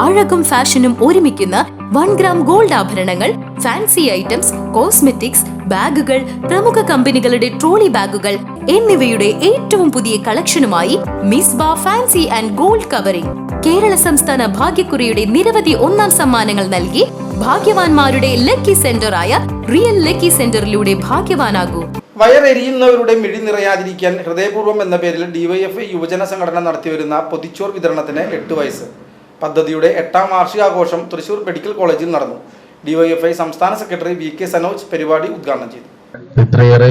അഴകും ഫാഷനും ഒരുമിക്കുന്ന 1 gram gold ആഭരണങ്ങൾ, ഫാൻസി ഐറ്റംസ്, കോസ്മെറ്റിക്സ്, ബാഗുകൾ, പ്രമുഖ കമ്പനികളുടെ ട്രോളി ബാഗുകൾ എന്നിവയുടെ ഏറ്റവും പുതിയ കളക്ഷനുമായി Misba fancy and gold covering. Kerala സംസ്ഥാന ഭാഗ്യക്കുറിയുടെ നിരവധി ഒന്നാം സമ്മാനങ്ങൾ നൽകി ഭാഗ്യവാന്മാരുടെ ലക്കി സെന്ററായ റിയൽ ലക്കി സെന്ററിലൂടെ ഭാഗ്യവാനാകൂ. വയറെരിയുന്നവരുടെ മിഴി നിറയാതിരിക്കാൻ ഹൃദയപൂർവ്വം എന്ന പേരിൽ ഡിവൈഎഫ്ഐ യുവജന സംഘടന നടത്തിവരുന്ന പൊതിച്ചോർ വിതരണത്തിന് 8 വയസ്സ് പദ്ധതിയുടെ 8ാം വാർഷികാഘോഷം തൃശൂർ മെഡിക്കൽ കോളേജിൽ നടന്നു. ഡിവൈഎഫ്ഐ സംസ്ഥാന സെക്രട്ടറി VK സനോജ് പരിപാടി ഉദ്ഘാടനം ചെയ്തു. ഇത്രയേറെ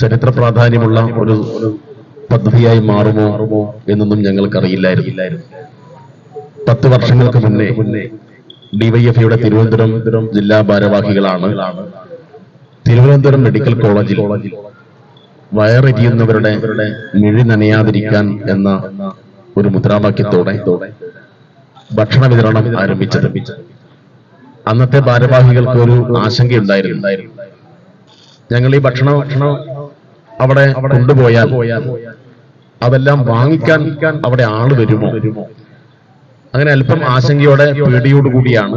ചരിത്ര പ്രാധാന്യമുള്ള ഒരു പദ്ധതിയായി മാറുമോ എന്നൊന്നും ഞങ്ങൾക്കറിയില്ലായിരുന്നു. 10 വർഷങ്ങൾക്ക് മുന്നേ ഡിവൈഎഫ്ഐയുടെ തിരുവനന്തപുരം ജില്ലാ ഭാരവാഹികളാണ് തിരുവനന്തപുരം മെഡിക്കൽ കോളേജിൽ വയറെരിയുന്നവരുടെ മിഴി നനയാതിരിക്കാൻ എന്ന ഒരു മുദ്രാവാക്യത്തോടെ ഭക്ഷണ വിതരണം ആരംഭിച്ചത്. അന്നത്തെ ഭാരവാഹികൾക്ക് ഒരു ആശങ്കയുണ്ടായിരുന്നു. ഞങ്ങൾ ഈ ഭക്ഷണം അവിടെ കൊണ്ടുപോയാൽ അതെല്ലാം വാങ്ങിക്കാൻ അവിടെ ആള് വരുമോ? അങ്ങനെ അല്പം ആശങ്കയോടെ പേടിയോടുകൂടിയാണ്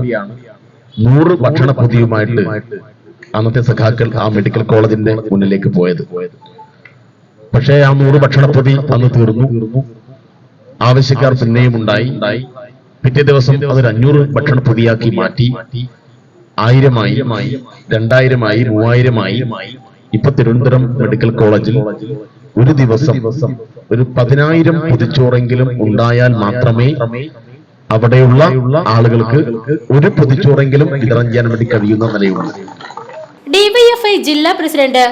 100 ഭക്ഷണ പൊതിയുമായിട്ട് അന്നത്തെ സഖാക്കൾ ആ മെഡിക്കൽ കോളേജിന്റെ മുന്നിലേക്ക് പോയത്. പക്ഷേ ആ 100 ഭക്ഷണ പൊതി അന്ന് തീർന്നു. ആവശ്യക്കാർ പിന്നെയും ഉണ്ടായി. പിറ്റേ ദിവസം അതൊരു 500 ഭക്ഷണ പൊതിയാക്കി മാറ്റി. 1000-ആയി, 2000-ആയി, 3000-ആയി. ഇപ്പൊ തിരുവനന്തപുരം മെഡിക്കൽ കോളേജിൽ ഒരു ദിവസം ഒരു 10,000 പൊതിച്ചോറെങ്കിലും ഉണ്ടായാൽ മാത്രമേ അവിടെയുള്ള ആളുകൾക്ക് ഒരു പൊതിച്ചോറെങ്കിലും വിതരണം ചെയ്യാൻ വേണ്ടി കഴിയുന്ന നിലയുള്ളൂ. ഡിവൈഎഫ്ഐ ജില്ലാ പ്രസിഡന്റ്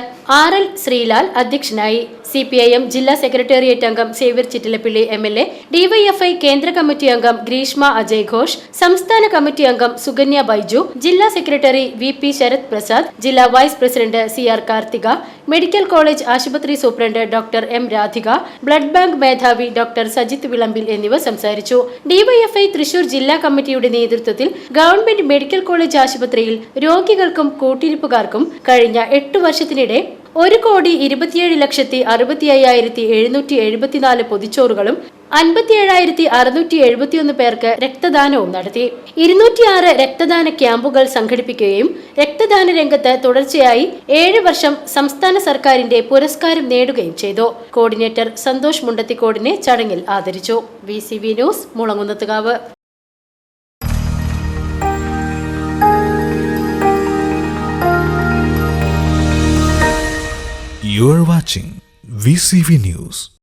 RL ശ്രീലാൽ അധ്യക്ഷനായി. CPIM ജില്ലാ സെക്രട്ടേറിയറ്റ് അംഗം സേവ്യർ ചിറ്റിലപ്പിള്ളി MLA, ഡിവൈഎഫ്ഐ കേന്ദ്ര കമ്മിറ്റി അംഗം ഗ്രീഷ്മ അജയ് ഘോഷ്, സംസ്ഥാന കമ്മിറ്റി അംഗം സുകന്യ ബൈജു, ജില്ലാ സെക്രട്ടറി VP ശരത് പ്രസാദ്, ജില്ലാ vice president CR Karthika, medical college ആശുപത്രി superintendent doctor M Radhika, blood bank മേധാവി ഡോക്ടർ സജിത് വിളമ്പിൽ എന്നിവർ സംസാരിച്ചു. ഡിവൈഎഫ്ഐ തൃശൂർ ജില്ലാ കമ്മിറ്റിയുടെ നേതൃത്വത്തിൽ ഗവൺമെന്റ് മെഡിക്കൽ കോളേജ് ആശുപത്രിയിൽ രോഗികൾക്കും കൂട്ടിരിപ്പുകാർക്കും കഴിഞ്ഞ 8 വർഷത്തിനിടെ 1,27,65,774 പൊതിച്ചോറുകളും 57,671 പേർക്ക് രക്തദാനവും നടത്തി. 206 രക്തദാന ക്യാമ്പുകൾ സംഘടിപ്പിക്കുകയും രക്തദാന രംഗത്ത് തുടർച്ചയായി 7 വർഷം സംസ്ഥാന സർക്കാരിന്റെ പുരസ്കാരം നേടുകയും ചെയ്തു. കോർഡിനേറ്റർ സന്തോഷ് മുണ്ടത്തിക്കോടിനെ ചടങ്ങിൽ ആദരിച്ചു. VCV news, Mulamkunnathukavu. You are watching VCV News.